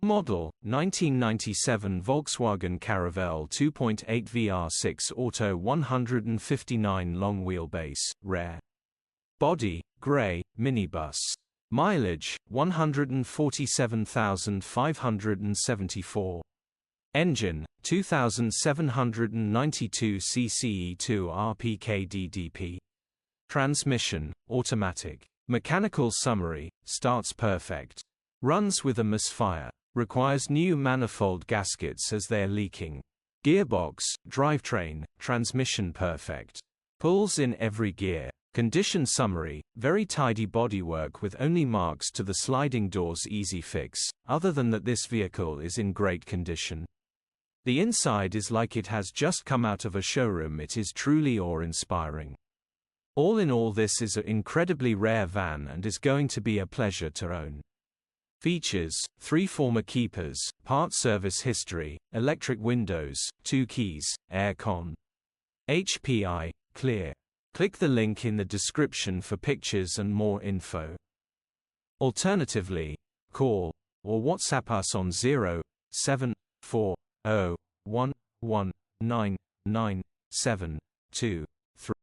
Model, 1997 Volkswagen Caravelle 2.8 VR6 Auto 159 long wheelbase, rare. Body, grey, minibus. Mileage, 147,574. Engine, 2792 cce2 rpk ddp. Transmission, automatic. Mechanical summary, starts perfect. Runs with a misfire. Requires new manifold gaskets as they're leaking. Gearbox, drivetrain, transmission perfect. Pulls in every gear. Condition summary, very tidy bodywork with only marks to the sliding doors, easy fix, other than that this vehicle is in great condition. The inside is like it has just come out of a showroom. It is truly awe-inspiring. All in all, this is an incredibly rare van and is going to be a pleasure to own. Features, 3 former keepers, part service history, electric windows, 2 keys, aircon. HPI, clear. Click the link in the description for pictures and more info. Alternatively, call or WhatsApp us on 07401199972.